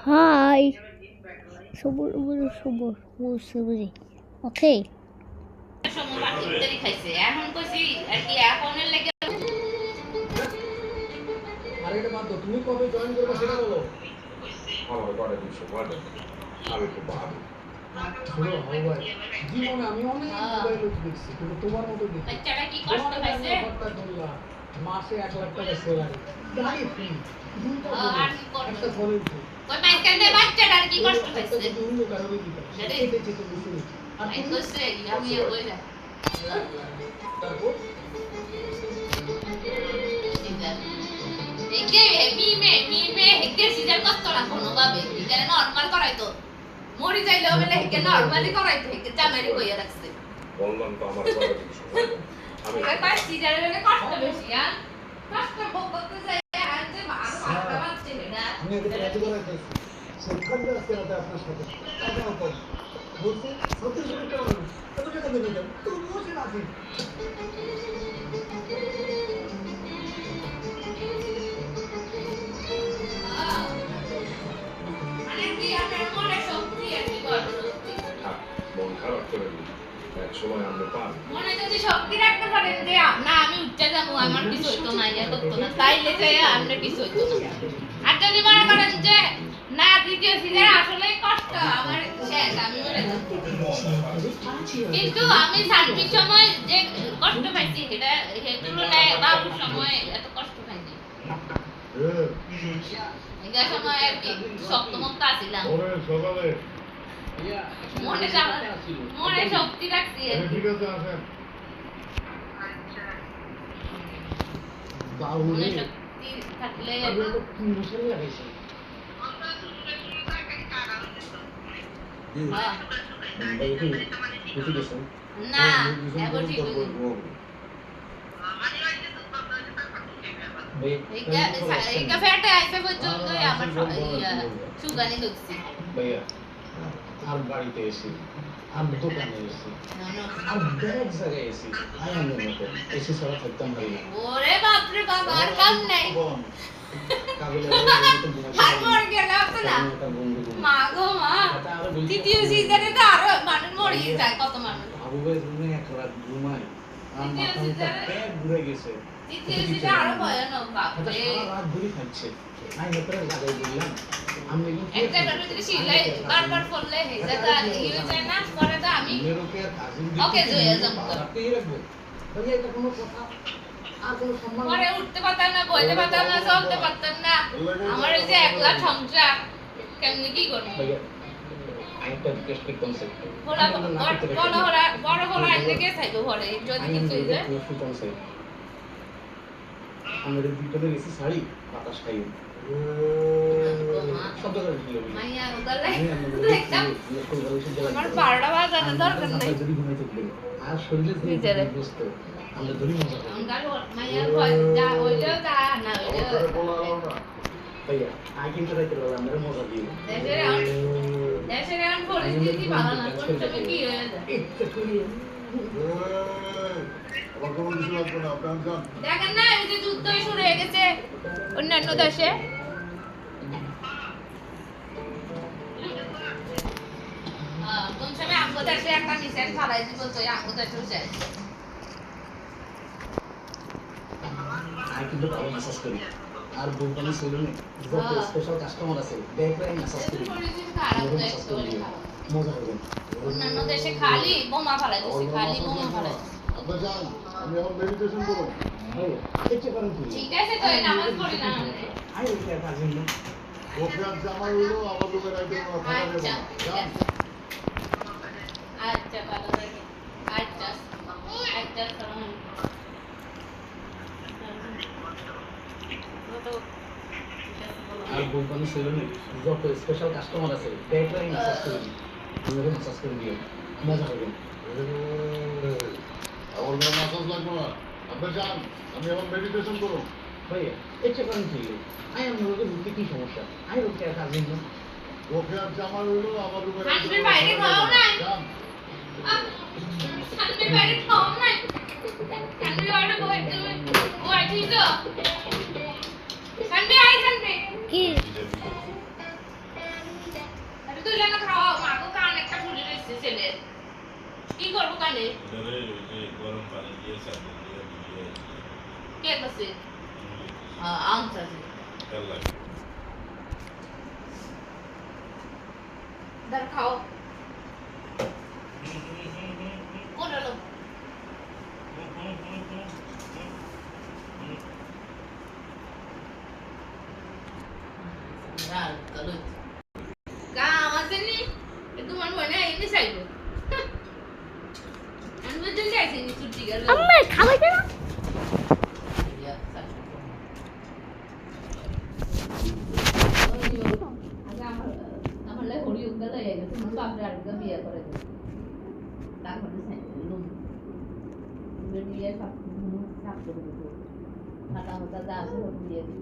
High সবুজ সবুজ বুঝতে বুঝি ওকে খাইছে এখন কইছি আর কি এখনের লেগে আরে এটা বাদ দাও, তুমি কবে জয়েন করবে সেটা বলো। আমার ঘরে দিছো বলে আমি তো ভাবি ধরো হয় জীবনে আমি অনেক মোবাইল দেখছি কিন্তু তোমার মতো দেখি বাচ্চাটা কি কষ্ট পাইছে মাসে 1 লাখ টাকা স্যালারি গাড়ি ফ্রি আর কি করব একটা ফোনের ফ্রি কই মাইকেলে বাচ্চাটা কি কষ্ট পাইছে অন্য কারণে কি করে এটাই তো বুঝি আর আমি কইছে আমি কইলা তারপর একে মিমে হেকে সিজন কষ্ট না কোনো ভাবে এখানে নরমাল করাইতো মরি যাইলে হবে না হেকে নরমালি করাইতো হেকে জামাইরে কইয়া রাখছে বললাম তো আমার ঘরে দিছো আমি একবার সিজনের কষ্ট বেশি হ্যাঁ কষ্ট করতে যাই আর যে ভালো বাচ্চা না আমি এটা রাজি করাইছি সবখান থেকে আসতে হবে আপনার সাথে টাকা কম বলতে সত্যি সত্যি কেন কত টাকা দেবে দাও তো বসে আছে মানে কি আপনার মনে শক্তি আর কি করব মন খারাপ করে দিই এক সময় আমরা পারি মনে যদি শক্তি রাখতে পারেন যে না আমি উঠতে যাবো আমার কিছু হইতো না ইয়া করতো না তাইলে যে আপনার কিছু হইতো না আর যদি মনে করেন যে না দ্বিতীয় সিজন আসলে কষ্ট আমার শেষ আমি মরে যাবো কিন্তু আমি সার্ভিস সময় যে কষ্ট পাইছি সেটা তুলনায় বাবুর সময় এত কষ্ট পাইনি এই সময় আর কি শক্তমক্ত আসিলাম সকালে মনে শক্তি রাখছি ঠিক আছে আসেন বাউরে শক্তি থাকলে আমি তো 3 বছর লাগাইছি না এবার ঠিক এই ক্যাফেটা আইসা পর্যন্ত আমার সুগানি ঢুকছি ভাইয়া আর বাড়িতে এসি আর দোকানে এসি আর ব্যাগ জায়গায় এসি আয়ামের মতো এসি ছাড়া থাকতাম ভাই না ওরে বাপরে বাবা আর কাম নাই মা গো মা তৃতীয় সিজনে তো আরো মানুষ মরিয়ে যায় কত মানুষ আবু ভাই রুমে এক রাত ঘুমায় আর মাথা ব্যাগ ঘুরে গেছে তৃতীয় সিজনে আরো ভয়ানক বাপরে সারা রাত ধরে খাচ্ছে আমি ভেতরে লাগাই দিলাম আমি একটা যদি সিলাই বারবার করলে এই জায়গা এই হয়ে না পরে তো আমি ওকে জয়ে যাব রাতেই রাখবো ভাই এটা কোনো কথা আর কোনো সম্মান পরে উঠতে পারতাম না বইতে পারতাম না চলতে পারতাম না আমার এই যে একলা সংসার কেমনি কি করব আরেকটা রিকোয়েস্ট কনসেপ্ট বড় হলা এদিকে চাইবো ঘরে যদি কিছু হয়ে যায় আমাদের ভিতরে এসে শাড়ি বাতাস খাই শব্দ করে দিল মাইয়া উদালে একদম আমার 12টা বাজানো দরকার নাই যদি ঘুমাইতে দিলে আর শরীরে যে ব্যস্ত আমরা ধরি মজা করি মাইয়ার ভয় যা হইলেও যা না হইলেও ভাইয়া আই কিন্তু রাইতে বলা আমরা মজা দিই দেশের এখন পরিস্থিতি ভালো না করতে কি হয়ে যায় দেখেন না এই যে যুদ্ধ শুরু হয়ে গেছে অন্যান্য দেশে কোন সময় আমগো দেশে একটা মিসাইল ফালাই দিব তো আমগো দেশে যায় আই কিন্তু ভালো মেসেজ করি আর বলতাম সেলুনে যত স্পেশাল কাস্টমার আছে দেখবে মেসেজ করি মজা করবেন অন্যান্য দেশে খালি বোমা ফালাই দিছে খালি বোমা ফালাই আব্বা যান আমি এখন মেডিটেশন করব চেষ্টা করেন ঠিক আছে তো নামাজ পড়ি না আই ওকে কাজ নেই ওকে আজ আমার হলো আমার লোকের আইতে কথা বলবো যান আচ্ছা ভালো থাকে আচ্ছা আচ্ছা সালাম আর বলতাম সেলুনে যত স্পেশাল কাস্টমার আছে দেখবে মেসেজ করি তুমি মেসেজ করে দিও মজা করবেন আমার কোনো মেসেজ লাগবে না আপনি যান আমি এখন মেডিটেশন করব ভাইয়া চেষ্টা করেন কি আই am রোগে বুঝতে কি সমস্যা আই ওকে কাজ নেই ওকে আজ আমার হলো আমার রুমে সামনে বাইরে খাও না সামনে বাইরে খাও না সামনে বাইরে বই তুমি ও আইছি তো সামনে কি আরে তুই লেনা খাওয়া মাকে কান একটা ফুলে রয়েছে ছেলে কি করবো কানে গরম পানি দিয়ে সাথে দিয়ে কে করছে আনছা তেল লাগে দাঁড় খাও কোন হলো কাম আছে নি তোমার মনে হয় এমনি চাইবো আমি বলতে চাইছি নি ছুটি গেল আম্মা খাওয়াইতে না আমার লাই হরি উগা লয়ে গেছে মনে বাপরে আরেকটা বিয়ে করে দিল তারপরে সাইকেল লুম বেরিয়ে সব সাপ করে দিল খাতা মতা যা আছে সব দিয়ে দিল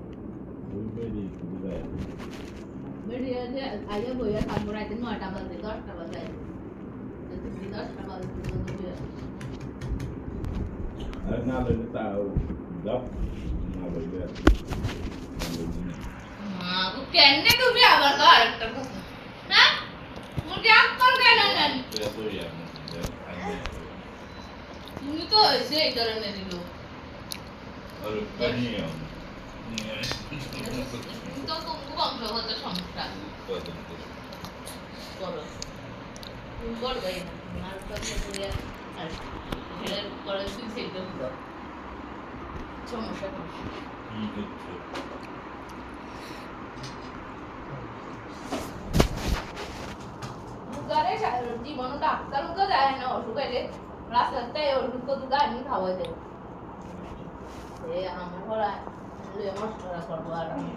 বেরিয়ে যে আগে বইয়া থাকবো রাইতে 9টা বাজে 10টা বাজে তুমি 10টা বাজে আর না লাগে তাও দাও না লাগে কেন তুমি আবার আরেকটা কথা হ্যাঁ মুরগি আকল কেন নেন তুমি তো এসে এই ধরনের লোক আর পানিও তুমি তো বংশগত সমস্যা করো তুমি করবে না আর কথা বলে আর ছেলের পরে তুই সেটা হলো সমস্যা কি করছো ঘরে জীবন ডাক্তার তো যায় না অসুখ এলে রাস্তাতে ওষুধ তো গাড়ি খাওয়া যায় আমার ঘরে লুয়ে মশলা করবো আর আমি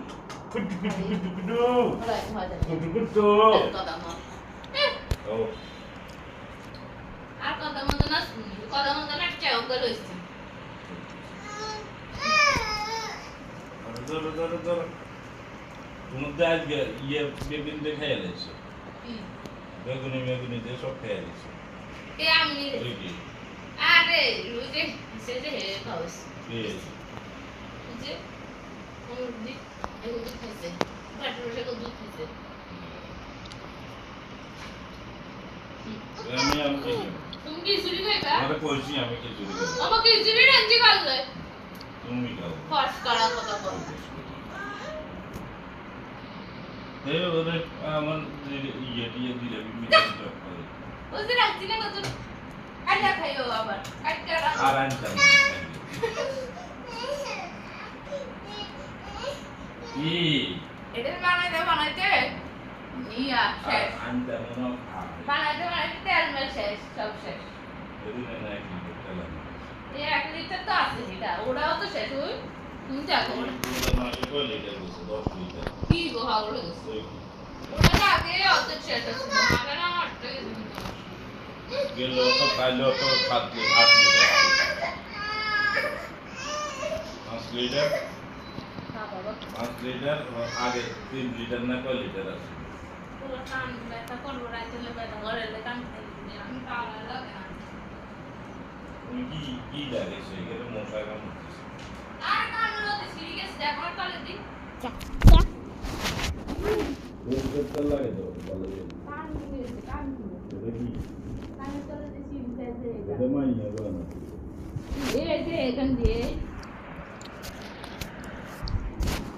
আর কথা মতো না শুনি কথা মতো না চাও গেল তোমার তো আজকে ইয়ে বেগুন দিয়ে খেয়ে এলেছে বেগুনি বেগুনি দিয়ে সব খেয়ে এলেছে এ আমি আরে রুজে সেজে হে খাওস যে কোন দিক এগুলো দুধ খাইছে বাটুর সে দুধ খাইছে তুমি কি চুরি খাইবা আমরা কইছি আমি কি চুরি করব আমাকে চুরি রাঞ্জি খাইলে তুমি খাও ফার্স্ট করা কথা বল এই ওরে আমার ইয়ে দিয়ে দিলে মিনিট করে ওই যে রাখছি না কত আইলা খাইও আবার কাটটা আর আনতাম ই এটা বানাইতে নিয়া শেষ আনতাম না বানাইতে তেল মেল শেষ সব শেষ এদিকে না কি করতে লাগে এই 1 লিটার তো আছে এটা ওরাও তো শেষ হই তুমি যাও পুরো মাসে কয় লিটার গেছে 10 লিটার কি গো হাওড়ে গেছে ওটা আগে অত শেষ আছে আগে না আটটা গেল তো কালো তো 7 লিটার 8 লিটার 5 লিটার হ্যাঁ বাবা 5 লিটার আগে 3 লিটার না কয় লিটার আছে পুরো কান ব্যথা করবো রাইতে ব্যথা করে কান আমি পাওয়া লাগে না তুমি কি লাগে সেখানে মশা কামড়তেছে আর কান মধ্যে সিরিয়াস দেখার কালে দি করতে লাগে তো ভালো কান দিয়েছে কান এটা কি কানে চলে যে সিরিয়াস এটা মাইয়া বানা এই যে এখান দিয়ে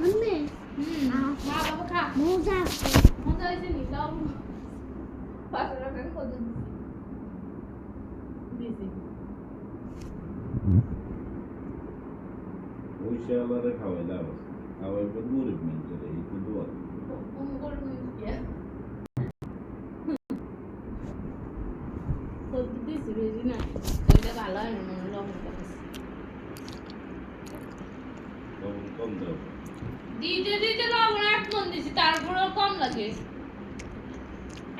আম্মা খা বাবা খা মোজা মজা হয়েছে নি দাও 500 টাকা কত দিছি ওই শেয়ালারে খাওয়াইলাম খাওয়াই পর গরিব মানুষের এই তো দোয়া কোন করব ইয়া তো দিছি রেজিনা এটা ভালো হয় না মনে লঙ্কা কম দাও দিতে লবণ 1 মণ দিছি তারপরেও কম লাগে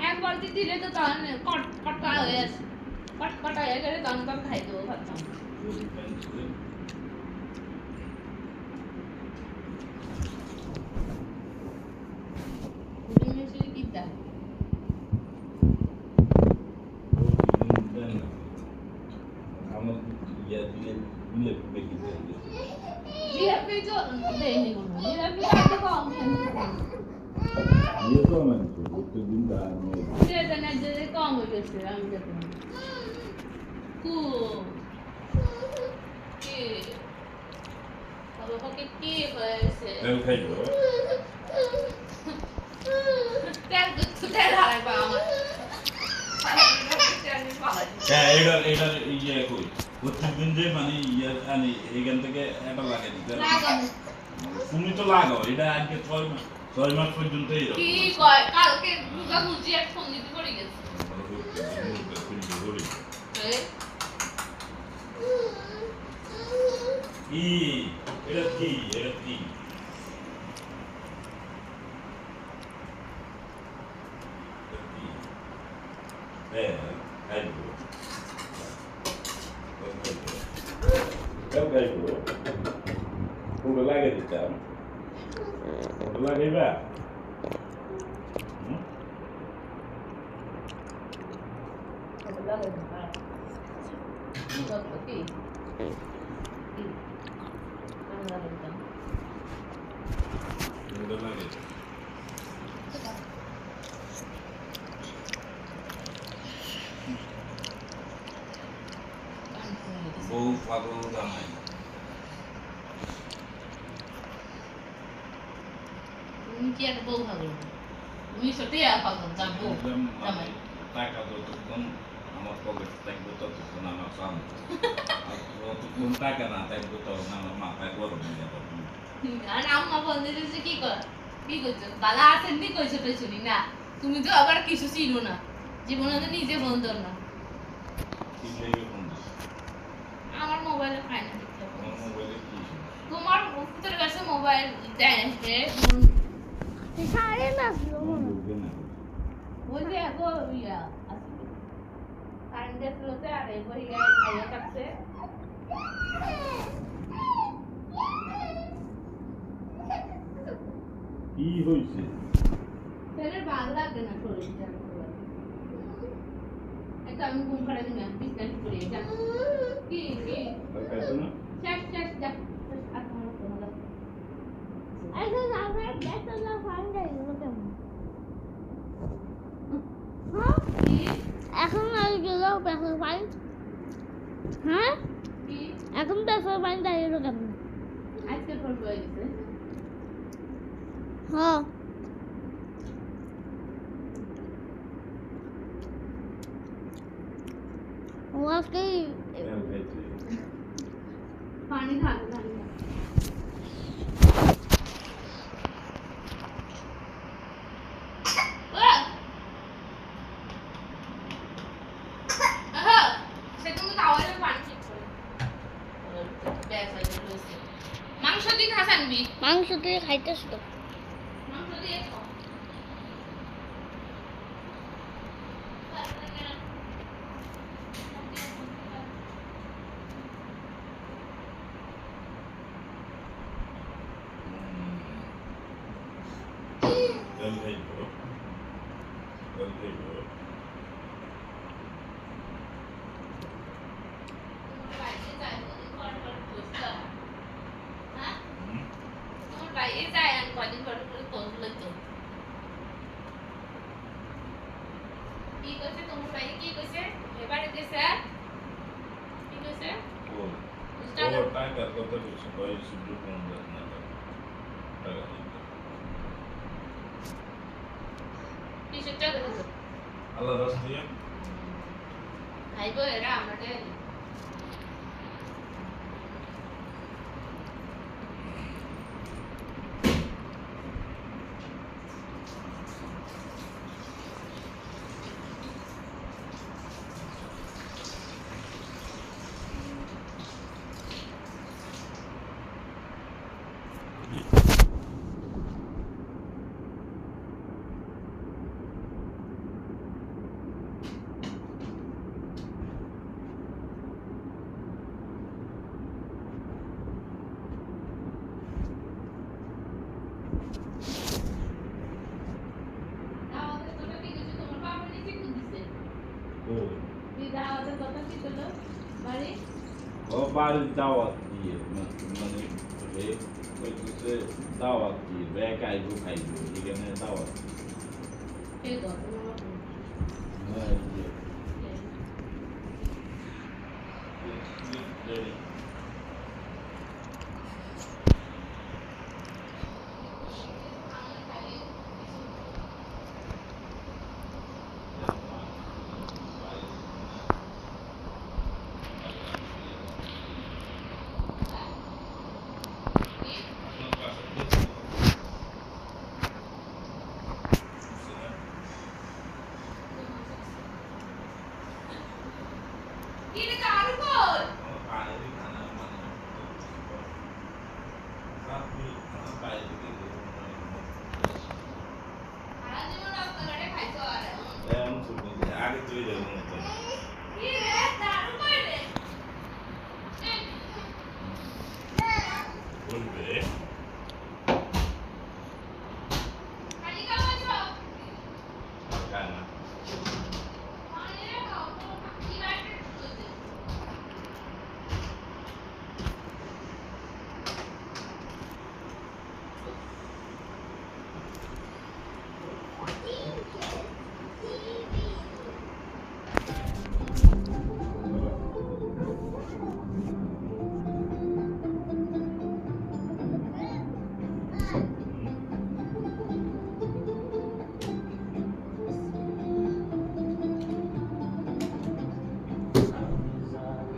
একবার দিলে তো তাহলে কটকটা হয়ে আছে কটকটা হয়ে গেলে তখন খাই দেবো ভাবতাম গরিব মানুষের মিশিয়ে কি দা আমার ইয়া দিলে দিলে বেশি দেয় জিরাফি তো দেয়নি কোনো জিরাফি তো কম ইয়ে তো মানছে প্রত্যেকদিন দাঁড়ানো সেটা না যে কম হয়ে গেছে আমি দেখলাম কু কি বাবাকে কি হয়েছে তেল খাইবো তেল তো তেল হারাই বা আমার হ্যাঁ এটা ইয়ে কই প্রত্যেকদিন যে মানে ইয়ে আনি এইখান থেকে এটা লাগে দিতে লাগাবো তুমি তো লাগাও এটা আজকে 6 মাস পর্যন্ত এরকম কি কয় কালকে দুর্গা বুঝি এক ফোন দিতে পড়ে গেছে কি এটা কি এটা কি হ্যাঁ খাইবো খাইবো ওগুলো লাগিয়ে দিতাম ওগুলো লাগাইবা ওগুলো লাগাই বউ পাগল জানাই তুমি কি আর বউ ভালো তুমি সত্যি পাগল যাবো জামাই টাকা যতক্ষণ আমার পকেট থাকবে ততক্ষণ আমার শান্ত যতক্ষণ টাকা না থাকবে তখন আমার মাথায় গরম হয়ে যাবে আর আম্মা বলতে যে কি কর কি করছো বালা আছেন নি কইছো তো শুনি না তুমি তো আবার কিছু চিনো না জীবনে তো নিজে বন্ধ না কি লেগে ফোন দিস আমার মোবাইলে পাই না দেখতে আমার মোবাইলে কি তোমার তোর কাছে মোবাইল দেয় সাড়ে না বুঝবে না ওই যে আগো ইয়া আছে কারেন্টের ফ্লোতে আর এই বই আইয়া থাকছে কি হইছে তেলের ভালো লাগে না শরীরটা একটা আমি ঘুম পাড়া দিলাম বিছানা করে যা কি কি আর খাইছো না শেষ শেষ যা আর তোমার তোমার এখন আমরা দেখতে না ফান্ডা এগুলো কেমন হ্যাঁ কি এখন আর গেল পেছন ফাইন হ্যাঁ কি এখন পেছন ফাইন দাঁড়িয়ে কেমন আজকে ফোন করে দিছে হ্যাঁ ও আজকে তেল খাইছে পানি ঢাল ঢাল মাংস দিয়ে খাসানবি মাংস দিয়ে খাইতেছ তো মাংস দিয়ে খাও তেল খাইবো তেল খাইবো বাইরে যায় আর কদিন পর করে পৌঁছলো তো কি কইছে তোমার বাইরে কি কইছে এবারে গেছে কি কইছে ও টাকার কথা বলছে ভাই শুধু কোন না টাকা দিতে কি সেটা কইছে আল্লাহ রাস্তায় খাইবো এরা আমাদের ও বাড়ি দাওয়াত দিয়ে মানে দাওয়াত দিয়ে ব্যাগ আইবো খাইবো এখানে দাওয়াত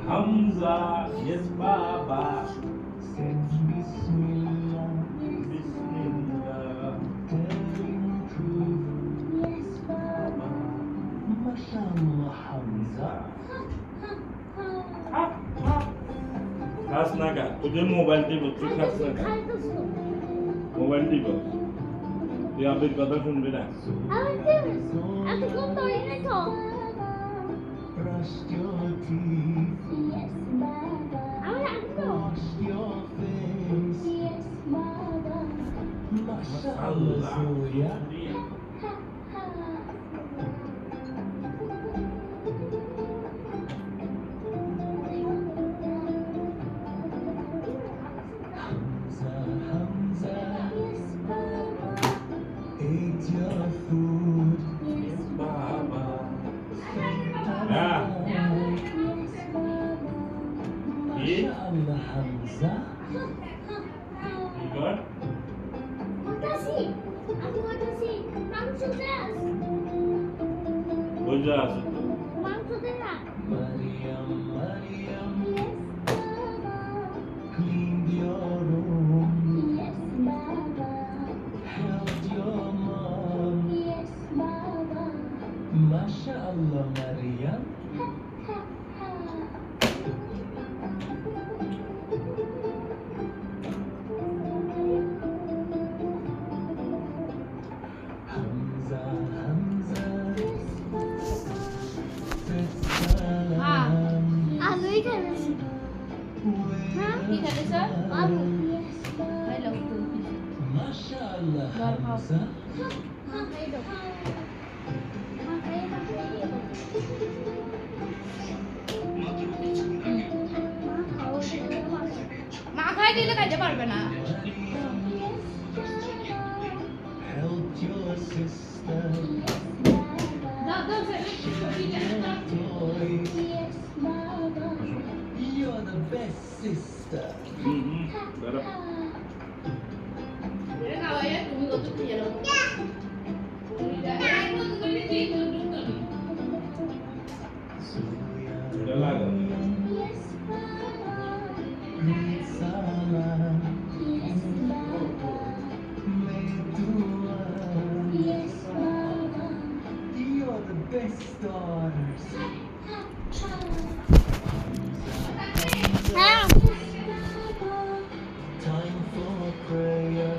Hamza, yes, Baba. Bismillah. खास ना का तुझे मोबाईल टी बघ तू खास ना का मोबाईल टी बघ তুই আবির কথা শুনবি না আমি কোন তোরে না তো আমি আসবো মাশাআল্লাহ Hamza. You got? Makasih. Aku makasih. Maksudnya. Bojas. Maksudnya. Maryam, Maryam, Yes, Baba. clean your room, Yes, Baba. help your mom. Yes, Baba. MashaAllah, Maryam. Hamza, Hamza, salam. Aku ikan nasi. Hah? Ikan nasi? Aku. Yes, Baba. Hello. MashaAllah, Hamza. Hello. মা খাই দিলে খাইতে পারবে না Help your sister. দাও দাও Toys. Yes, Baba. You're the best sister. Better. এটা খাওয়াই তুমি কত খেয়ে নাও Udah lah. Yes, Baba. Read salam. Yes, Baba. Make dua. Yes, Baba. You're the best daughters. Hả? Time for prayer.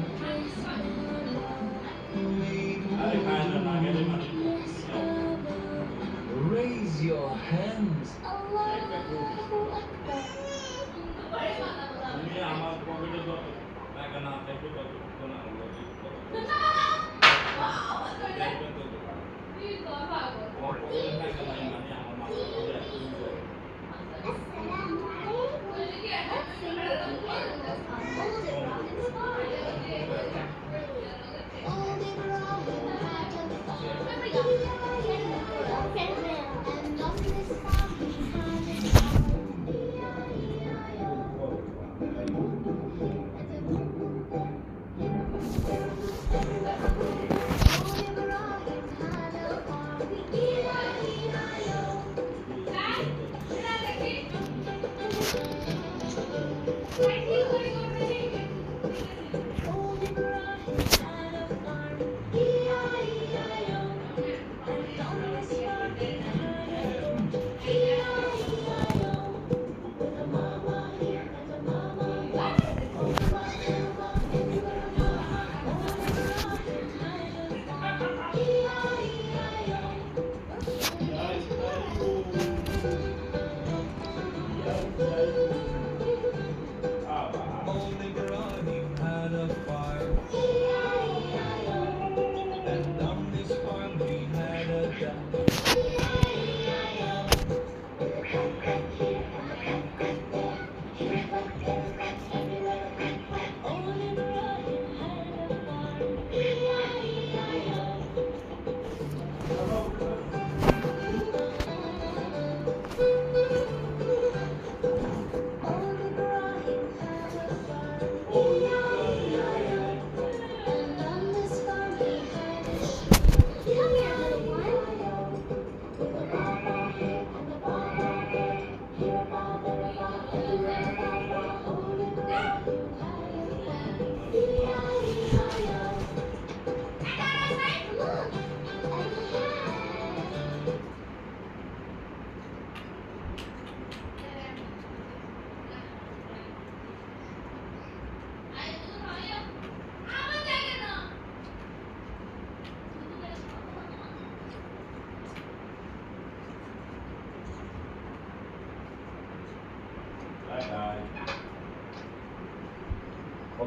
Read Ay, kaya na namin ni Mari. Raise your hands. Ini আমার পকেটে যত টাকা না থাকবে তত তো না হলো পকেটে টাকা নাই মানে আমার মাথা ঘুরে Assalamualaikum. Old Ibrahim had a farm, and on this farm he had a dam.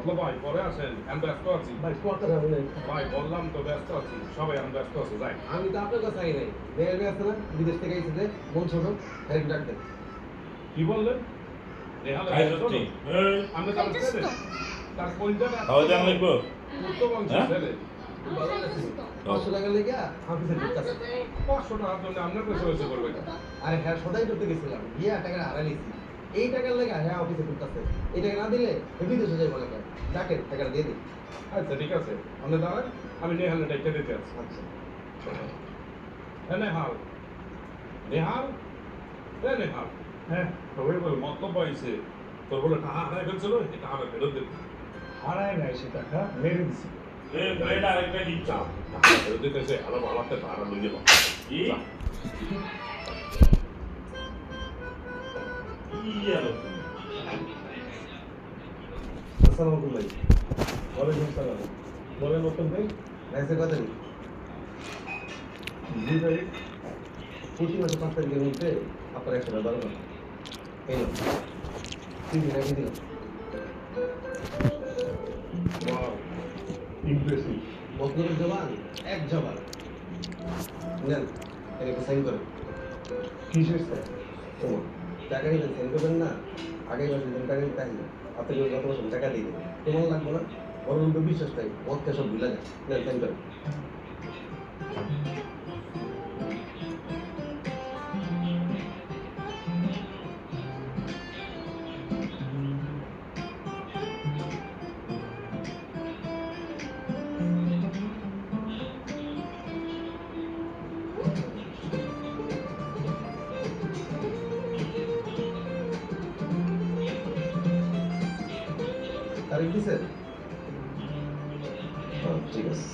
মতলব ভাই পরে আসেন আমি ব্যস্ত আছি ভাই কথা বলেন ভাই বললাম তো ব্যস্ত আছি সবাই আমি ব্যস্ত আছি যাই আমি তো আপনার কাছে আই নাই মেয়ের আছে না বিদেশ থেকে এসেছে যে মন ছোট হেল্প ডাকতেন কি বললেন নেহাল খাই সত্যি আমি তার ছেলে তার পরিচয় খাওয়া দাওয়া লাগবো উত্তরবঙ্গ হ্যাঁ? ছেলে 500 টাকা লেগে অফিসে ঢুকতেছে 500 টাকার জন্য আপনার কাছে হয়েছে করবে আরে হ্যাঁ সদাই করতে গেছিলাম গিয়া টাকা হারাই নিয়েছি এই টাকার লেগে হ্যাঁ অফিসে ঢুকতেছে এই টাকা না দিলে বিদেশে যাই মনে করেন ডাকেন টাকাটা দিয়ে দিই আচ্ছা ঠিক আছে আপনি দাঁড়ান আমি নেহালের ডাইকে দিতে আছি আচ্ছা হ্যাঁ নেহাল নেহাল হ্যাঁ নেহাল হ্যাঁ সবাই বলে মতলব পাইছে তোর বলে টাকা হারাই ফেলছিল এই টাকাটা ফেরত দেবে হারায় নাই সে টাকা মেরে দিছি প্লেট আরেকটা দিচ্ছ চাপ টাকা ফেরত দিতেছে আলো ভালাতে ভাড়া লইয়ে যাবো কি কি আর আসসালামু আলাইকুম ভাই ওয়ালাইকুম সালাম বলেন নতুন ভাই রাইসের কথা নেই জি ভাই প্রতি মাসে 5 তারিখের মধ্যে আপনার 100 টাকা দরকার এই নো তিন রেখে দিলাম ওয়াও ইমপ্রেসিভ বদলের জবান এক জবান নেন এটাকে সাইন করেন কিসের স্যার তোমার টাকা নিলেন সাইন করবেন না আগের মাসে যেন টাকা নিতে আসলেন আপনাকে গত মাসে টাকা দিয়ে দেবেন তোমার লাগবে না বড় লোকের বিশ্বাস নাই মদকে সব ভুলে যায় নেন সাইন করেন তারিখ দিছেন ঠিক আছে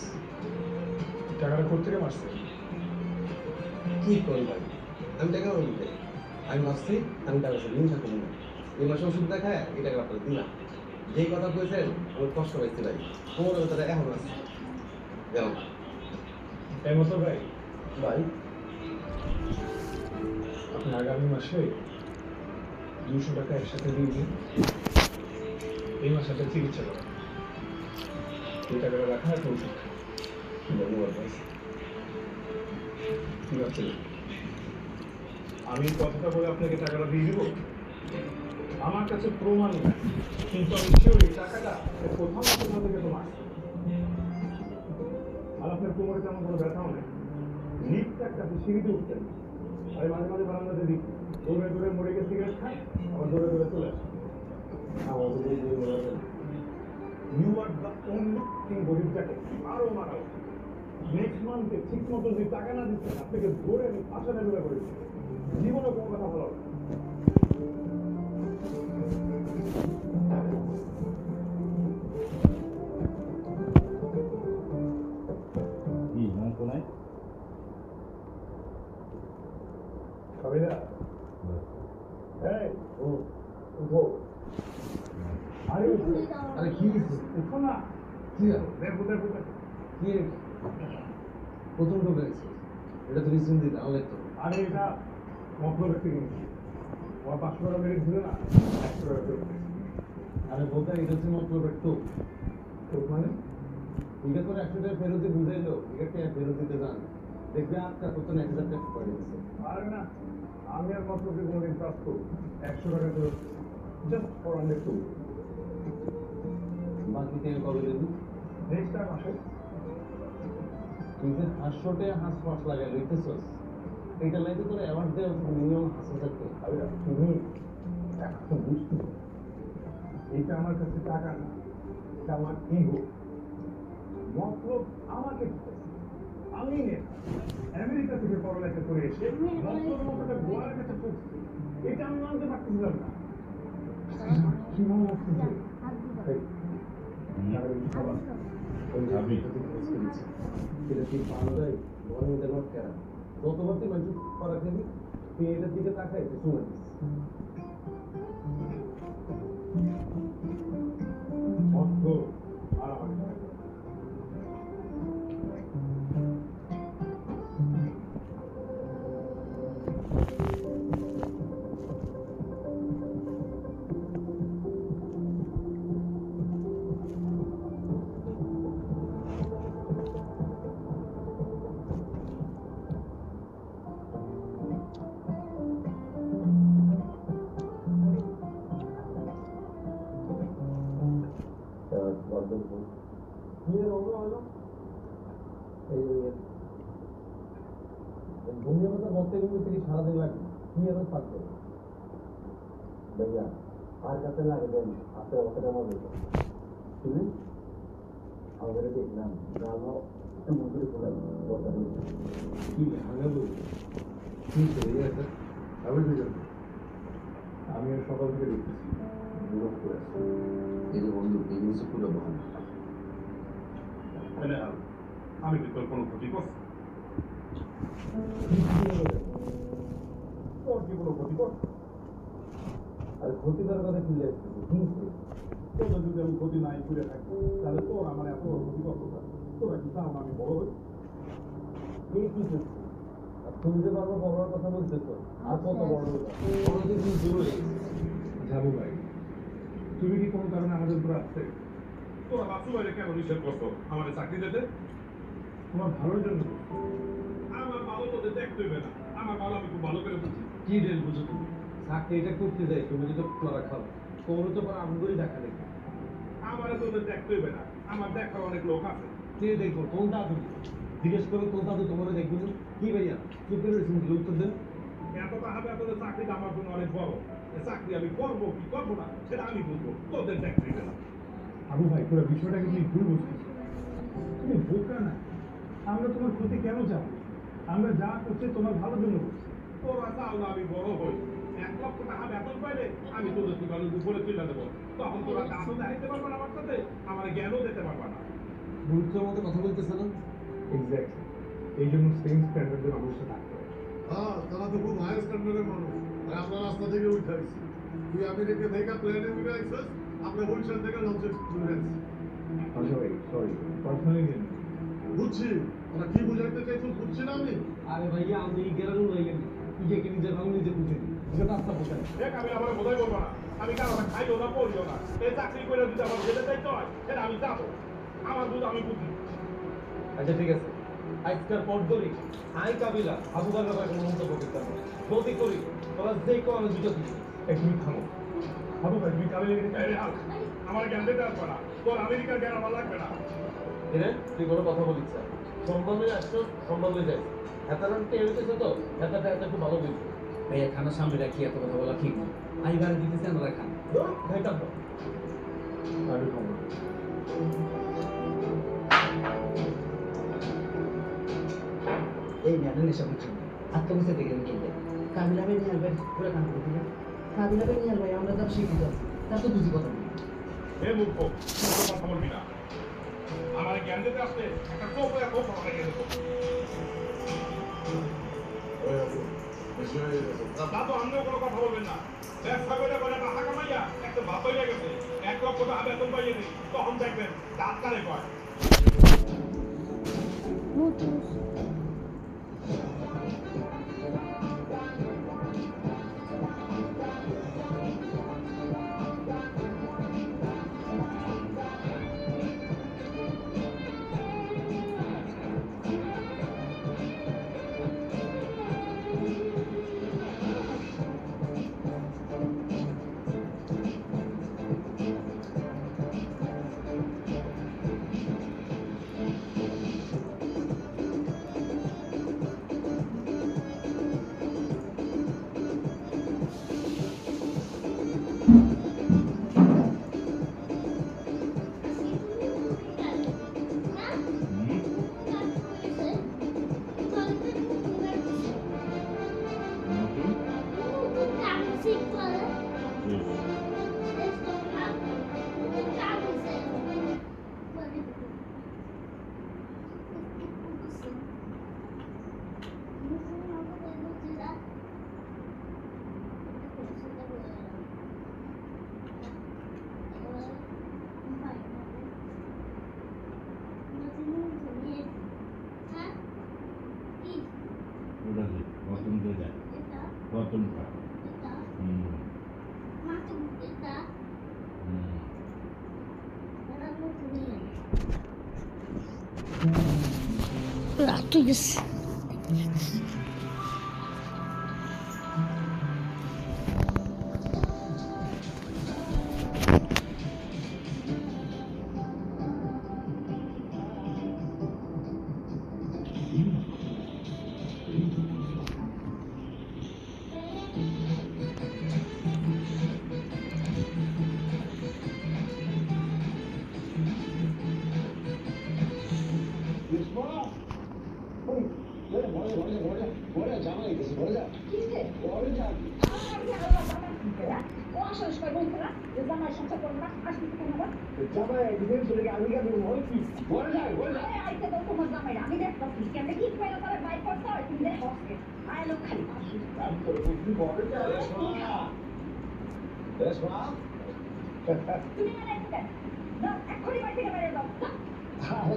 টাকাটা কোথা থেকে মারছে কি করি ভাই আমি টাকা বলতে আমি ভাবছি আমি টাকা হিংসা করি না এই মাসে ওষুধ দেখায় এই টাকা আপনার দিলাম যেই কথা কইছেন আমি কষ্ট পাইছি ভাই তোমার ভেতরে এখন আছে গেলাম এই মতো ভাই ভাই আপনি আগামী মাসে 200 টাকা একসাথে দিয়ে দিন এই মাসে একটা চিকিৎসা করেন এই টাকাটা রাখা একটা ওষুধ ধন্যবাদ ভাই কি ভাবছেন আমি কথাটা বলে আপনাকে টাকাটা দিয়ে দিব আমার কাছে প্রমাণ নেই কিন্তু আমি শিওর এই টাকাটা কোথাও না কোথাও থেকে তোমার আর আপনার কোমরে তেমন কোনো ব্যথাও নেই লিফট একটা সিঁড়িতে উঠতেন আর মাঝে মাঝে বারান্দাতে দিক দৌড়ে দৌড়ে মরে গিয়ে সিগারেট খায় আবার দৌড়ে দৌড়ে চলে আসে আমাদের এই যে মনে হয় You are the only thing worried ঠিকঠাক আরো মারা নেক্সট মান্থে ঠিক মতো যদি টাকা না দিচ্ছেন আপনাকে ধরে আমি পাশা নেবে করে জীবনে কোনো কথা বলা হবে না। কি মন তো নাই কবিতা এই উঠো আরে আরে কি উঠো না কি দেখো দেখো কি প্রথম ঢুকেছে এটা তো রিসেন্টলি দাও লাগতো আরে এটা মফলর থেকে আমার 500 টাকা মেরে দিলে না 100 টাকা করে আরে বলতে এটা হচ্ছে মফলর একটু তো মানে এটা করে 100 টাকা ফেরত দিয়ে বুঝাইলো এটা ফেরত দিতে যান দেখবে আপকা কত না 1000 টাকা পড়ে দিছে আরে না আমি আর মফলরকে কোনোদিন ট্রাস্ট করব 100 টাকা তো জাস্ট ফর আন্ডার টু বাকি টাকা কবে দেবো নেক্সট টাইম আসে তুই যে 500 টাকা হাঁস ফাঁস লাগাই লইতেছস এটা লাইতে তোর অ্যাওয়ার্ড দেওয়া মিনিমাম 5000 টাকা আরে তুমি একটা বুঝতে এটা আমার কাছে টাকা না এটা আমার ইগো মতলব আমাকে আমি আমেরিকা থেকে পড়ালেখা করে এসে মতলব মতটা গোয়ার কাছে পড়ছি এটা আমি মানতে পারতেছিলাম না কি মনে হচ্ছে এটা তুই বাংলায় ঘরের মধ্যে নট কেনা যতবার তুই মানুষ করা খেলি তুই এটার দিকে তাকাই তুই শুনে অর্থ আর আমার সারাদিন লাগে কি এত থাকবে ভাইয়া আর কাছে লাগে দেন আপনার অতটা মনে শুনে আমাদের দেখলাম গ্রামও এমন করে পড়াই কথা বলছে কি হাঙ্গাবো কি করে এটা আমি বুঝলাম আমি সকাল থেকে দেখতেছি বিরোধ করে আসছি এই যে বন্ধু এই জিনিসটা পুরো বহাল আমি কি তোর কোনো ক্ষতি করছি তোর কি কোনো ক্ষতি করছি আর ক্ষতি করার কথা কি আসতেছে কিন্তু তোর যদি আমি ক্ষতি নাই করে থাকি তাহলে তোর আমার এত বড় ক্ষতি করবো না তোরা কি চাও আমি বড় হই কে কি করছে আর তুমি যে বারবার বড় কথা বলতেছো আর কত বড় অনেকদিন শুরু হয়ে গেছে যাবো ভাই তুমি কি কোনো কারণে আমাদের উপর আসছে তোরা বাসু বাইরে কেন নিষেধ করছো আমাদের চাকরি দিতে তোমার ভালোর জন্য আমার ভালো তোদের দেখতে হবে না আমার ভালো আমি খুব ভালো করে বুঝি কি ডেল বুঝো তুমি চাকরি এটা করতে যাই তুমি যদি তোরা খাও তোরও তো পর আমগুলি দেখা দেখবে আমার তোদের দেখতে হবে না আমার দেখার অনেক লোক আছে কে দেখো কোন দাদু জিজ্ঞেস করো কোন দাদু তোমার দেখবো না কি ভাইয়া চুপ করে রয়েছেন উত্তর দেন এত টাকা তোদের চাকরিটা আমার জন্য অনেক বড় এই চাকরি আমি করবো কি করবো না সেটা আমি বুঝবো তোদের দেখতে হবে না আবু ভাই পুরো বিষয়টাকে তুমি ভুল বুঝতেছো তুমি বোকা না আমরা তোমার ক্ষতি কেন চাও আমরা যা করছি তোমার ভালোর জন্য করছি তোরা চাও না আমি বড় হই 1 লক্ষ টাকা বেতন পাইলে আমি তোদের দোকানের উপরে তুলে দেবো তখন তোরা দামও দেখাইতে পারবে না আমার সাথে আমার জ্ঞানও দিতে পারবে না গুরুত্বের মতো কথা বলতেছে না এক্স্যাক্টলি এই জন্য সেম স্ট্যান্ডার্ডের মানুষটা থাকতে হয় হ্যাঁ তারা তো খুব হাই স্ট্যান্ডার্ডের মানুষ আর আমরা রাস্তা থেকে উঠে আসছি তুই আমেরিকা থেকে প্লেনে উঠে আসছিস আমরা বরিশাল থেকে লঞ্চে চলে আসছি আচ্ছা ভাই সরি পার্সোনালি নিন বুঝছি ওরা কি বুঝাইতে চাইছো বুঝছি না আমি আরে ভাইয়া আমি গেরানো হয়ে গেলি নিজেকে নিজের রং নিজে বুঝে নি যেটা রাস্তা বোঝায় দেখ আমি আমার বোঝাই করবো না আমি কারো খাইও না পড়িও না এই চাকরি করে যদি আমার যেতে চাইতে হয় সেটা আমি যাবো আমার বুঝ আমি বুঝি আচ্ছা ঠিক আছে আজকের পর ধরে আই কাবিলা আবু বাকর ব্যাপারে কোনো মন্তব্য করতে হবে বলতে করি তোরা যেই কো আমি দুটো দিই তুমি থামো আবু ভাই তুমি কাবিলা এই হাল, আমার জ্ঞান দিতে আসবে না তোর আমেরিকার জ্ঞান আমার লাগবে না এরে তুই কোনো কথা বলিস না সম্মানে আসছো সম্মানে যাই হেতারান কে হইতেছে তো হেতাটা হেতা একটু ভালো বুঝছো ভাইয়া খানার সামনে রাখি এত কথা বলা ঠিক না আমি বাড়ি দিতেছি আমরা খান হেতা তো আমি খাবো এই মেয়েটা নেশা করছে আত্মবিশ্বাস থেকে আমি কিনতে কাবিলা ভাই নিয়ে আসবে পুরো কাম করে দিলাম কাবিলা ভাই নিয়ে আসবে আমরা তার শিক্ষিত তার তো বুঝি কথা নেই এ মূর্খ কথা বলবি না আমার জ্ঞান দিতে আসলে একটা কোপ কথা রেখে দেবো ওই আপু, বেশি হয়ে গেছে। তা তো আমিও কোনো কথা বলবেন না ব্যবসা করে করে টাকা কামাইয়া একটা ভাব হয়ে গেছে 1 লক্ষ টাকা বেতন পাইয়ে দিই তখন দেখবেন দাঁত কারে কয় Mutus. ওটা কি রতন দিয়ে যায় রতন পায় Ratus.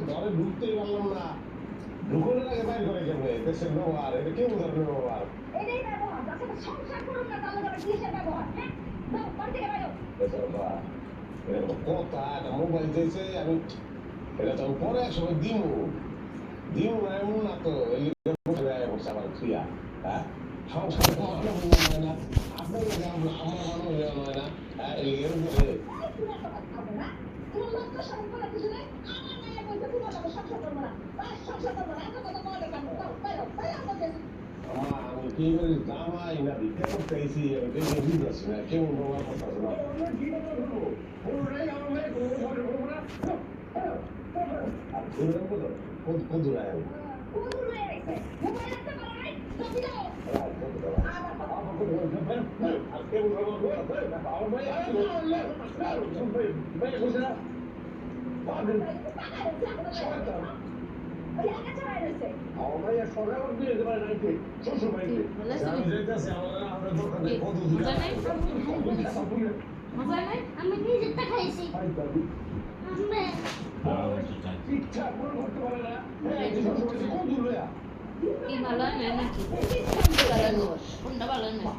ঘরে ঢুকতেই পারলাম না ঢুকোনোর আগে বাইর করে যাবে দেশের ব্যবহার এটা কেমন ধরনের ব্যবহার কথা একটা মোবাইল দিয়েছে আমি এটা তো পরে একসময় দিমু দিমু না এমন না তো আবার ক্রিয়া হ্যাঁ সংসারে তো আমার মনে হয় না আপনার আমার মনে হয় না হ্যাঁ এর আমি কি বলি জামাই না ভিক্ষা করতে এসেছি আমি বুঝতেছি না কেমন ব্যবহার করতেছে না কত আমি নিজেরটা খাইছি ইচ্ছা করে করতে পারে না কি ভালো হয় না নাকি কোনটা ভালো হয় না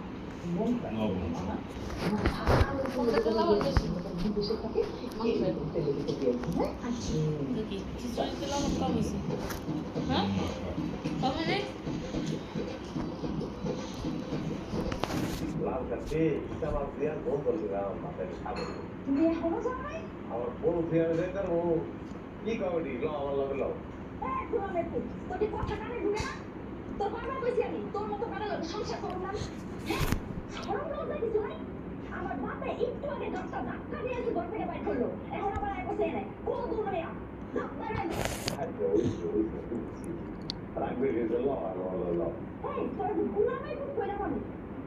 কোনটা কথা বলতেছি দেখি খিচুড়িতে লবণ কম হয়েছে হ্যাঁ কমে নেই লাল কাছে ইটা মাছ দিয়ে গোল করতে গেলাম মাথায় সাগর আমার বড় ফিরে যেতাম ও কি কমেডি ল আমার লগে ল আমার বাপে একটু আগে দশটা ধাক্কা দিয়ে ঘর থেকে বাইর করলো এখন আবার এক বসে নেয় কোন দূর নেই রাখবে গেছে ল এই তোর গুলামের খুব কইরা বলি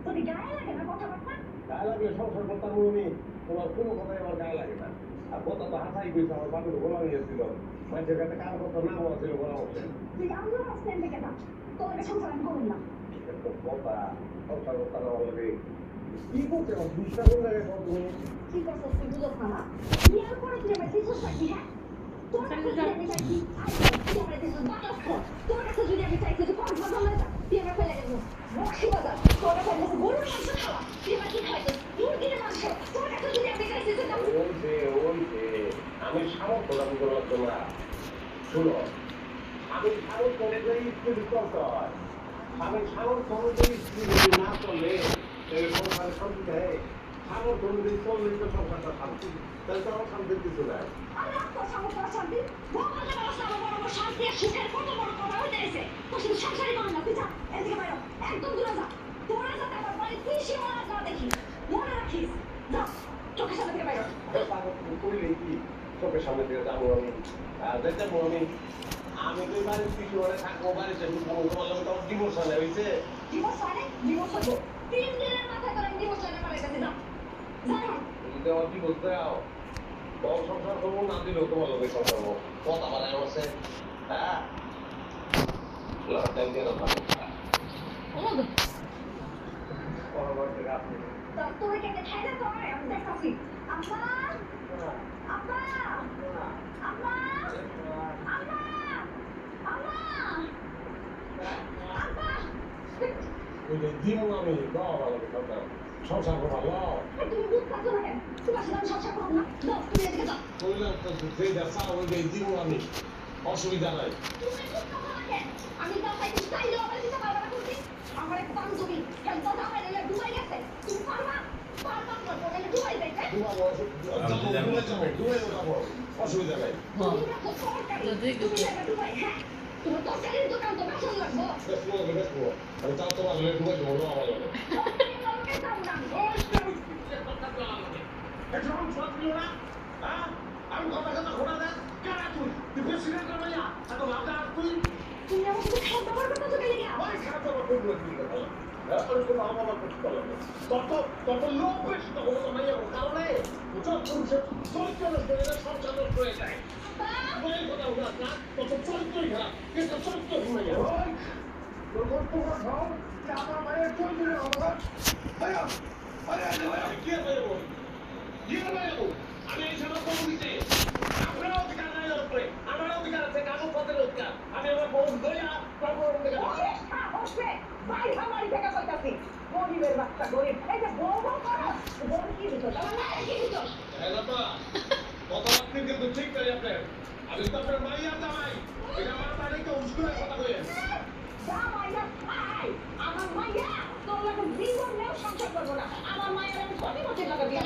তোর গায়ে লাগে না কথাবার্তা গায়ে লাগলে সংসার করতাম উনি তোমার কোনো কথাই আমার গায়ে লাগে না আর কথা তো হাসাই কইছে আমার বাপের গোলাম গিয়েছিল মানুষের কাছে কার কথা না বলা ছিল গোলাম হোসেন তুই আমরা আসতেন থেকে না তোর কাছে সংসার আমি করুন না কথা সংসার করতাম আমার লাগে কি করছে আমার বিশ্বাস কোন জায়গায় কত ঠিক আছে তুই বুঝো না বিয়ার পরে তুই আমার শিশুর সাথে হ্যাঁ তোর কাছে যদি আমি চাইছি তুই আমার শিশুর বাতাস কর তোর কাছে যদি আমি চাইছি তুই কোন ভালো হয়ে যা তুই আমার ফেলে গেল বক্সি বাজার তোর কাছে আমি গরুর মাংস খাওয়া তুই আমার কি খাইছিস মুরগির মাংস তোর কাছে যদি আমি চাইছি তুই ওইছে আমি সামর্থ্য দাবি করলাম না শুনো আমি সামর্থ্য অনুযায়ী স্কুল চলতে হয় আমি সামর্থ্য অনুযায়ী স্কুল যদি না চলে তাহলে সংসারে শান্তি দেয় সামর্থ্য অনুযায়ী চললে তো সংসারটা শান্তি তাহলে তো আমার শান্তির কিছু নাই আল্লাহ তোর সামর্থ্য শান্তি ভগবানের ব্যবস্থা আমার বড় বড় শান্তি আর সুখের কত বড় কথা হইতে এসে তোর শুধু সংসারই করো না তুই যা এদিকে বাইরো একদম দূরে যা তোরা যাতে আমার বাড়ির তুই সীমানা না দেখি মনে রাখিস যা চোখের সামনে থেকে বাইরো কইলে কি চোখের সামনে দিয়ে যাবো আমি দেখতে আমি আমি তো বাড়ির পিছনে থাকবো বাড়িতে ঢুকবো তোমার লোক তো ডিভোর্স হয়েছে ডিভোর্স মানে ডিভোর্স হবো 3 দিনের মাথায় করে ডিভোর্স হয়ে মারা গেছে যা যা যদি আমার ডিভোর্স দাও বড় সংসার করবো না দিলেও তোমার লোকের সংসার করবো কথা বাড়ায় বসে হ্যাঁ লড়াই দিয়ে রাখবো তোর কেটে খাইলে তো আমি দেখতাছি আব্বা আব্বা আব্বা আব্বা আব্বা আব্বা ওই যে দিমু আমি বাবা লোকের সংসার করবো লও তুমি দুধ খাচ্ছ না কেন তোমার সাথে আমি সংসার করবো না যাও তুমি এদিকে যাও কইলাম তো যেটা চাও ওই যে দিমু আমি অসুবিধা নাই তুমি দুধ খাচ্ছ না কেন আমি যা চাইছি তাই দেওয়া আমার দিতে পারবে না তুমি আমার এক বান্ধবী কেন তো আমার এলে ডুবাই গেছে তুমি পারবা পারবা না তো এলে ডুবাই যাইতে অসুবিধা নাই তুমি দেখো সরকারি তুমি যাবে ডুবাই হ্যাঁ তোমার তরকারির দোকান তো বাসন লাগবো আমি তাও তোমার লোক ডুবাই দেবো আমার লোক আমি কথা কথা ঘোরা দেয় কারা তুই তুই প্রেসিডেন্টের মাইয়া এত ভাবনা তুই তুমি আমাকে তো খারাপ ব্যবহার করতে চলে গেলে ওই খারাপ ব্যবহার করবো কি কথা ওই কোনো আমার করতে পারবে তত লোক বেশি তখন তো মাইয়া কারণে যত পুরুষের চরিত্র নষ্ট হয়ে যায় সংসার নষ্ট হয়ে যায় ওই কথা বলা না তত চরিত্রই খারাপ কিন্তু চরিত্র মাইয়া ওই তোর বক্তব্য খাও যে আমার মায়ের চরিত্র হবে ভাইয়া আমি কি পাইবো কি পাইবো আমি এই সময় কম দিতে আপনার অধিকার নাই ওর উপরে আমার অধিকার আছে কাগজ পত্রের অধিকার আমি আমার বউ ধরিয়া তারপর অধিকার বসবে ভাই আমারই থেকে কইতাছি গরিবের বাচ্চা গরিব এই যে বউ বউ করো বউ কি দিত তোমার না কি দিত কথা আপনি কিন্তু ঠিক নাই আপনার আমি তো আপনার মাইয়া জামাই এটা আমার বাড়িতে উস্কুলের কথা কইেন জামাইয়া খাই আমার মাইয়া তোর লাগে জীবনেও সংসার করবো না আমার মায়ের আমি কোটি কোটি টাকা দিয়ে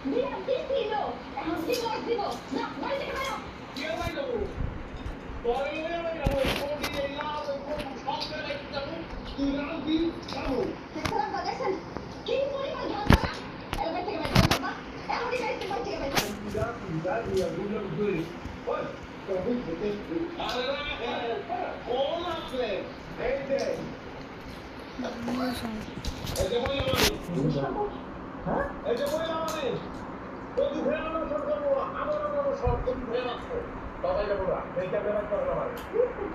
বিয়ে দিছিল এখন ডিভোর্স দিব না বাড়ি থেকে বেরো দেখলাম তো দেখছেন কি পরিমাণ ঝগড়া এবার থেকে বের করবো না এখনই গাড়িতে বাড়ি থেকে বের করবো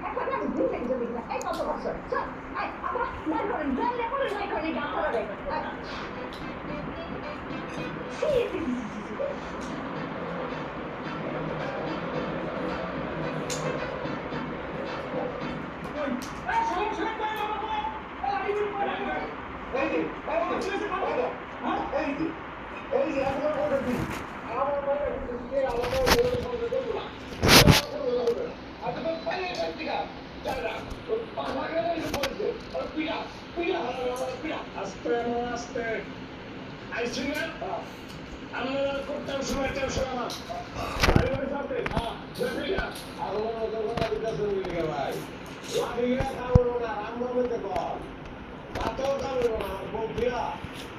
এখন আমি বুঝে যদি না এই কত বছর চল আই আমরা নাই করেন জানলে পরে নাই করেন গাছ লাগাই সি করতাম সময় টেনশন আমার ভাই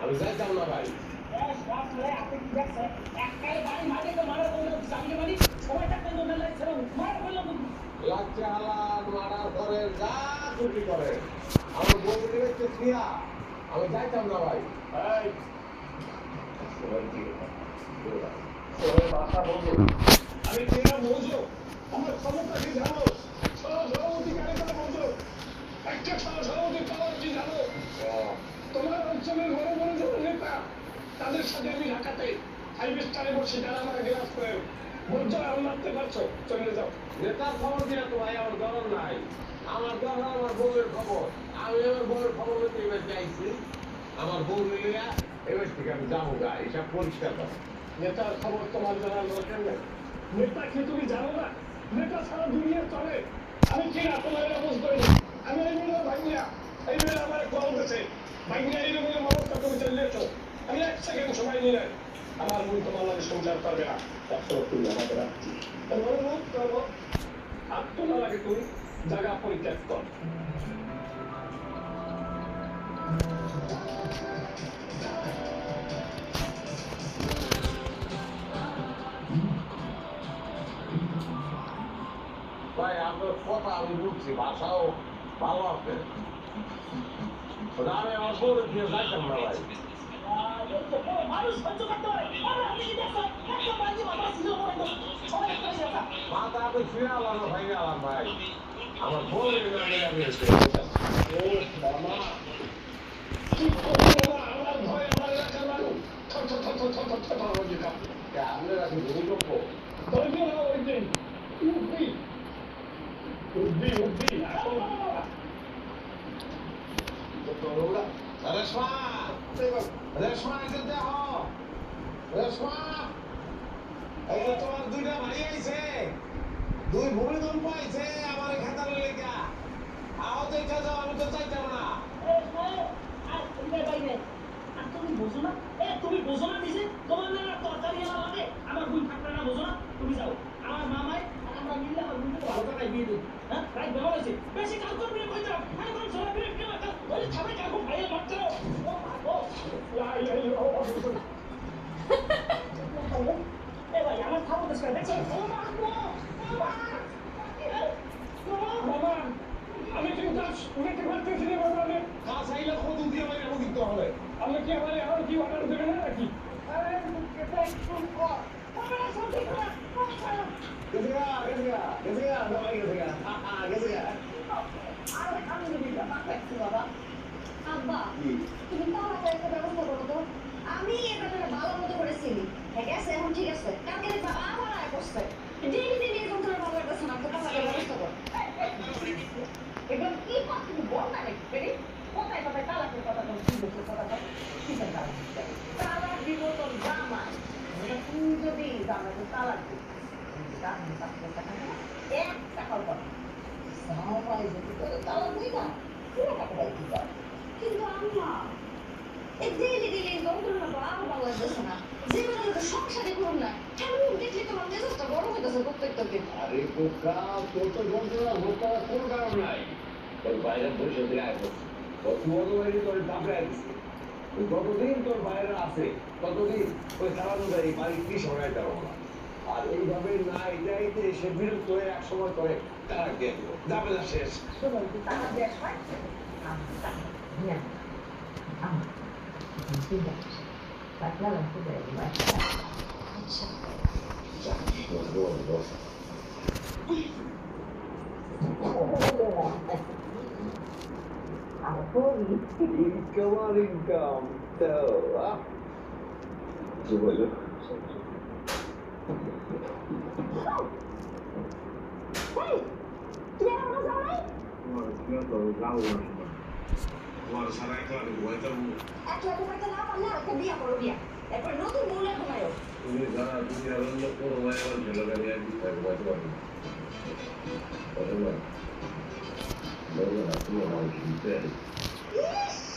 আমি যাইতাম না ভাই একটাই বাড়ি মাঝে তো মারা বললো সামনে বাড়ি সবাই থাকতেন তো মেলা যা খুশি করে আমার বউ দেখতে ক্রিয়া আমি যাইতাম না ভাই এই সবাই কি সবাই ভাষা বলবো আমি ক্রিয়া বলছো আমার ক্ষমতা কি জানো সভাপতি কারে কথা বলছো একটা সভাপতি পাওয়ার কি জানো তোমার অঞ্চলের বড় বড় যারা নেতা তাদের সাথে আমি ঢাকাতে 5 স্টারে বসে তারা আমার গ্লাস করে বলছো আমি মারতে পারছো চলে যাও নেতার খবর দিয়ে তো ভাই আমার দরকার নাই আমার দরকার আমার বউয়ের খবর আমি আমার বউয়ের খবর নিতে এবার চাইছি আমার বউ মিলিয়া এবার থেকে আমি যাবো গা এসব পরিষ্কার করো নেতার খবর তোমার জানার দরকার নেই নেতা কি তুমি জানো না নেতা সারা দুনিয়া চলে আমি কি না তোমার বুঝ করি আমি এই মেয়ের ভাইয়া এই মেয়ের আমার কল গেছে ভাইয়া এই মেয়ের মমতা তুমি চলেছো আমি 1 সেকেন্ড সময় নিয়ে নেই আমার বই তোমার লাগে সংসার করবে না তুমি আমাকে রাখছি অনুরোধ করবো আর তোমার লাগে তুমি জায়গা পরিত্যাগ কর ভাই আপনার কথা আমি বুঝছি ভাষাও ভালো আছে আমি আমার বউরে দিয়ে যাইতাম না ভাই মাথা আমি ফিরে আলাম ভাই আলাম ভাই আমার বউরে আমি আমার ভয় আমার এলাকার মানুষ আপনারা কি ভূমিকম্প ধর্মীয় ওই দিন রেশমা রেশমা এসে দেখো রেশমা এই যে তোমার 2টা ভাই আইছে 2 ভূমিকম্প আইছে আমার খাতার লেখা আও দেখা যাও আমি তো চাইতাম না তুমি বোঝো না তুমি বোঝো না নিজে তোমার না তরকারি এলা লাগে আমার দুই থাকলে না বোঝো না তুমি যাও আমার মামাই আমরা মিললে আমার দুটো ভালো টাকা দিয়ে দেব হ্যাঁ রাইট ব্যবহার হয়েছে বেশি কাজ করবি না কই যাও মানে কোন সবাই বিরে বিরে মাথা ওই ছাবে কাকু ভাইয়ের মারতে ও ও এ ভাই আমার খাবো দেশ করে দেখছো ও মামা আমি কিন্তু উনাকে মারতেছি না বাবা আমি কাজ আইলে কত দিয়ে আমার এমন দিতে হবে আমি কি আমার আর কি অর্ডার দেবে না নাকি আরে এটা একটু কর আমার সত্যি করে গেছে আরে আমি দিবি না দেখছি বাবা আব্বা তুমি তাহলে একটা ব্যবস্থা করো তো আমি এটা ভালো মতো করেছিলি ঠিক আছে এখন ঠিক আছে কালকে দেখবা আবার আয় করছে ডেলি এরকম করে ভালো একটা শোনা তো টাকার ব্যবস্থা কর এবার কি কথা তুমি বল না রে কোথায় কোথায় তালাকের কথা বল কি বলছো কথা বল কি তালাক দিব তোর জামা তুই যদি জামাকে তালাক দিস এক টাকাও পাবি সবাই যদি করে তালাক দিই না পুরো টাকা দিতে পারবে কিন্তু আম্মা এই ডেলি ইনকাম করে না আরো ভালো লাগতেছে না জীবনে তো সংসারই করুন না কেমন দেখলে তোমার মেজাজটা বড় হইতেছে প্রত্যেকটা দিন আরে কোকা তোর তো বলতে না হোকা কোন কারণ নাই তোর বাইরে বসে দিয়ে আয় কত বড় বাইরে তোর দাবড়ে আসছে যতদিন তোর বাইরে আছে ততদিন ওই সারানো গাড়ি বাড়ি কি সরাই দেওয়া না আর এইভাবে না এটাইতে সে বিরক্ত হয়ে এক সময় করে তারা দিয়ে দিল যাবে না শেষ শোনো টাকা দেশ হয় ইনকাম তো কি বলো তোমার সারা একলা আমি ঘুমাইতে একলা ঘুমাইতে না পারলে আরেকটা বিয়া করো বিয়া এরপর নতুন মৌলা ঘুমায়ো তুমি যারা তুমি আনন্দ করো ভাই আমার ছেলে গাড়ি আর কি ঘুমাইতে পারবে না বলবো না তুমি আমার শুনতে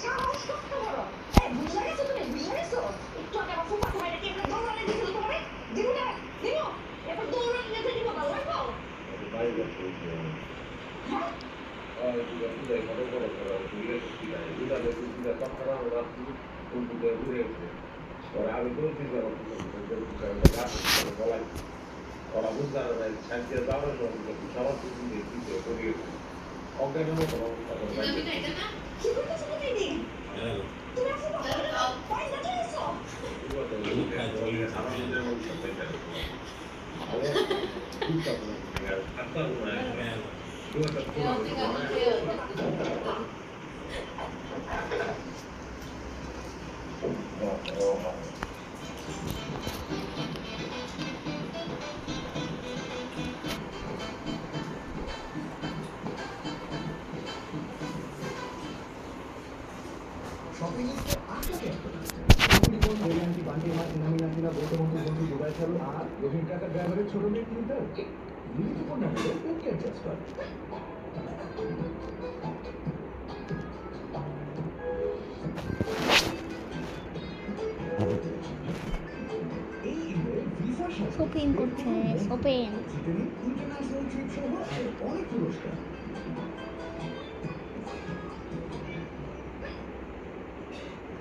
সাহস কত বড় এই বুঝা গেছো তুমি বুঝা গেছো একটু আগে আমার ফুপা তোমার কি একটা দৌড়ানি দিছিল তোমারে দিব না দিব এরপর দৌড়ানি নিতে দিব ভালো লাগবো বাইরে যাচ্ছে হ্যাঁ আর তুমি যাই কত বড় করো তুমি কি নাই দুটা দেখি দুটা পাখরা ওরা তুমি ঘুরে উঠে ওরা আমি বলছি যে আমার বলাই ওরা বুঝতে পারে না শান্তি যাওয়ার জন্য সবার কিছু দিয়ে করিয়েছে অজ্ঞানের মতো তুমি খাইতে না? কি করতেছো তুমি এদিকে? তুমি আসো না, পয়সা চাইছো? শপিং লিস্টে আটকে বান্টি মাছ নামি নামিনা বলতে বন্ধু বন্ধু দুবাই ছাড়ো আর রহিম কাকার ড্রাইভারের ছোট মেয়ে কিনতে লিমিট কোন না হলে ওকে অ্যাডজাস্ট কর এই ঈদে ভিসা শপিং করছে শপিং ইন্টারন্যাশনাল ট্রিপ সহ আরো অনেক পুরস্কার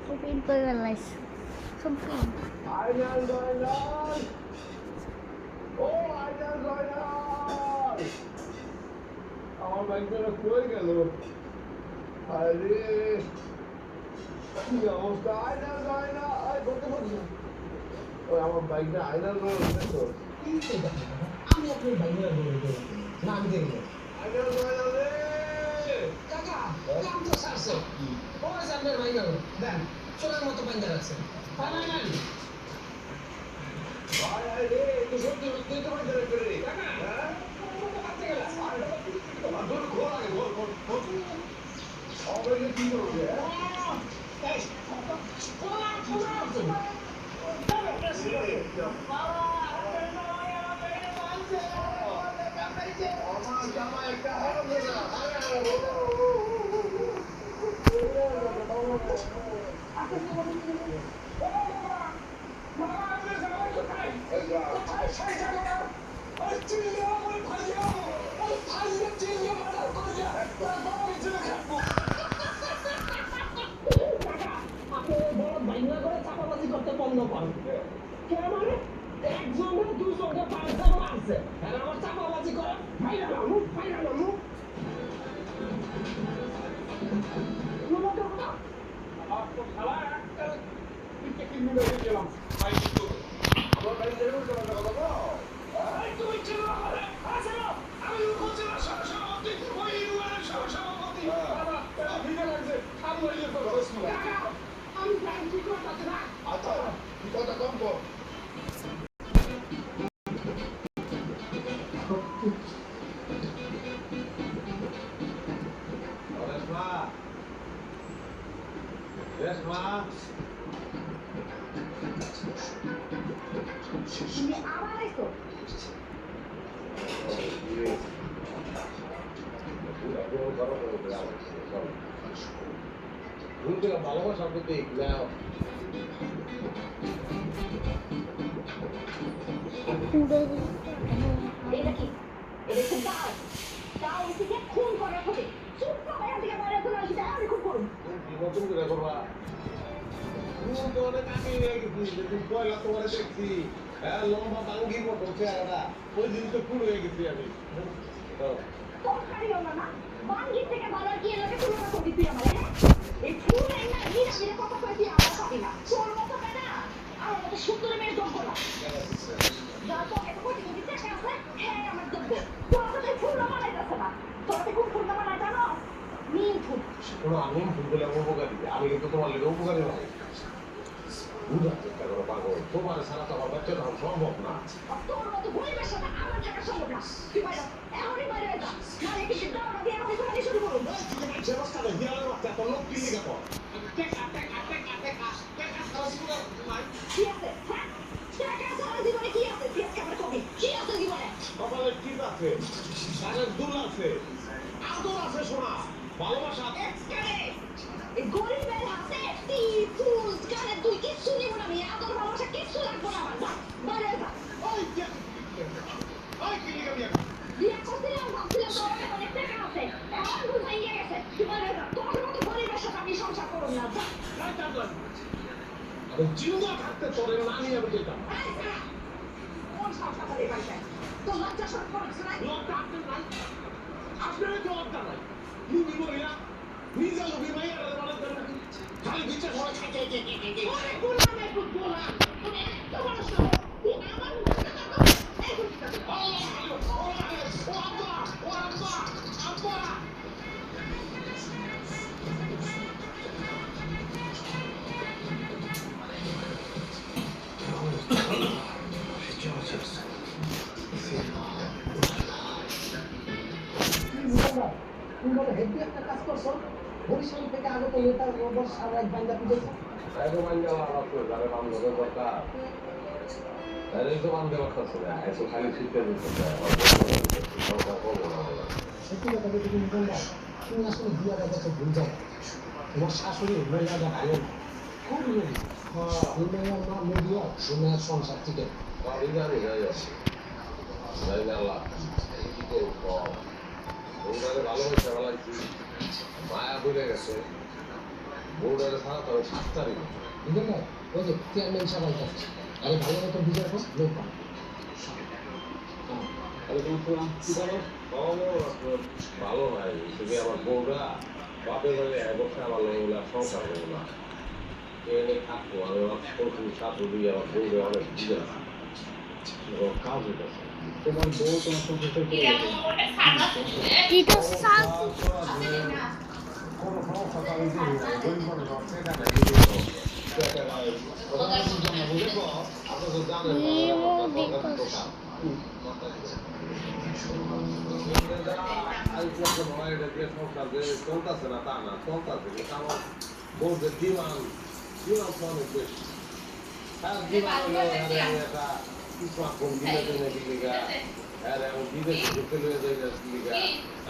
শপিং করে বেলাইছে শপিং আইনাল জয়নাল ও আইনাল জয়নাল আমার বাইকটা কই গেল আরে কি অবস্থা আইনাল জয়নাল করতে পারছি ওই আমার বাইকটা আইনাল জয়নাল তো আমি আপনার বাইরে বলবো না আমি দেখবো আইনাল জয়নাল রে কাকা কাম তো সারছে ও সামনের ভাই গেল দেন চোরের মতো পাঞ্জা রাখছে পালাই না ভাই আরে রে তুই সত্যি সত্যি তো বাইক ধরে করে কাকা হ্যাঁ কাছে গেল তোর খোল আগে খোল সবাই কি করবে এই পোলা পোলা আমার জামা একটা হবে না চাপাবাজি করতে বন্ধ করো কেন মানে একজনের দুজনকে পাঁচটা মারছে আর আমার চাপাবাজি করে ফাইনাল তুমি ছিল আমি উপজেলা সভাপতি ওই ইউনিয়নের সভাপতি আমি ব্যাংক ঠিক করতে না আচ্ছা কথা কম কর তুমি আবার আইছো ভালোবাসার প্রতি এটা কি এটা খুব দাঁড় তাও এদিকে খুন করার হবে চুপ করে এদিকে মারা করে আসি আমি খুব করুন নতুন করে করবা তুমি তো অনেক আগে নিয়ে গেছি যেদিন পয়লা তোমার দেখছি হ্যাঁ লম্বা বাঙ্গির মতো চেহারা ওই দিন তো ফুল হয়ে গেছি আমি তোর খালি হলো না বাঙ্গির থেকে ভালো কি এলাকে তুলনা করবি তুই আমার এই ফুল এই না এই না এটা কথা কই তুই আমার পাবি না তোর মতো না আমার মতো সুন্দর মেয়ের যোগ্য না যা তো এটা কোটি কোটি টাকা আছে হ্যাঁ আমার যোগ্য তোর তো ফুল না মানাই যাচ্ছে না তোর তো খুব ফুল না মানাই জানো নিম ফুল কোনো আমি ফুল বলে উপকারী আমি কিন্তু তোমার লেগে উপকারী নয় বুঝার চেষ্টা করো পাগল তোমার সারা তো আমার বাচ্চা তখন সম্ভব না তোর মতো গরিবের সাথে আমার থাকা সম্ভব না তুই বাইরে এখনই বাইরে যা নাহলে কিন্তু দাওয়া দিয়ে আমাকে শুনানি শুরু করুন ব্যবস্থা নেই দেওয়ালের বাচ্চা তোর লোক কিনলে কেন কি আছে হ্যাঁ টাকা সারা জীবনে কি আছে তুই আজকে আমার কবি কি আছে জীবনে কপালে টিপ আছে কানের দুল আছে আদর আছে শোনা ভালোবাসা এই গরিবের হাতে টিপ ফুল কানে তুই কিচ্ছু নিব না আমি আদর ভালোবাসা কিচ্ছু লাগবো না আমার যা বাইরে যা ওই কিনলে কেন বিয়ে করছিলাম ভাবছিলাম তোর অনেক টাকা আছে এখন ভুল ভেঙে গেছে তুই বাইরে যা তোমার মতো গরিবের সাথে আমি সংসার করব না যা আমি জিন্দা থাকতে তোর না নিয়ে আমি যেতাম কোন সংসার করে বাড়িতে তোর লজ্জা সরকার করছে না লজ্জা আপনার নাই আপনার তো লজ্জা নাই লুবি বলি না নিজে লুবি মাইয়া মানে খালি বিচার করে খাইতে ওরে গোলাম একটু গোলাম তুমি এত বড় সাহস তুই আমার মুখে কথা বল এই গুলিটা তুমি বলে হেভি একটা কাজ করছো বরিশাল থেকে আগত নেতা ওদের সারা এক বাঙ্গা পিটেছে আগে মাইয়া লাগতো যারা নাম ধরে কথা আরে তো মান দেওয়া কথা না এত খালি শিখতে দিতে সরকার করবো না সত্যি কথা বলতে তুমি বলবা তুমি আসলে বিয়া কাছে ভুল যাও তোমার শাশুড়ি মেয়েরা ভালো খুব মেয়ে মেয়ের মা মেয়ে মেয়ের সংসার থেকে আমি জানি যাই আছে যাই না আল্লাহ কি করবো বউটারে ভালোবাসা লাগছি মায়া বুঝে গেছে বউটারে ছাড়া তো আমি থাকতারই না বুঝলেন না ওই যে চেয়ারম্যান সবাই করছে আরে ভালো মতো বিচার কর লোক পান ভালো নাই শুধু আমার বউরা বাপের বাড়ি এক বছর আমার লোকগুলা সংসার লোকগুলা এনে থাকবো আমি আমার শ্বশুর শাশুড়ি আমার বউরে অনেক দিলাম কাজ হইতেছে তোমার বউ তোমার শ্বশুর কি এমন ওটা সাদা শুনছে Tito Sam. কোনো সমস্যা তো আমি দিই না গরিব মানুষ আছে টাকা চলতেছে না তা না চলতেছে কিন্তু আমার বলতে ডিমান্ড অনেক বেশি একটা স্মার্টফোন কিনে দেয় কিলিগা আরে আমি বিদেশে ঢুকে লয়ে যাই না কিলিগা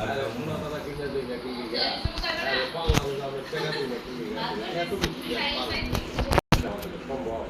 আরে মুনা দাদা কিনে দেয় না কিলিগা আরে পাল্লা যাবে টাকা দিই না কিলিগা এত কিছু সম্ভব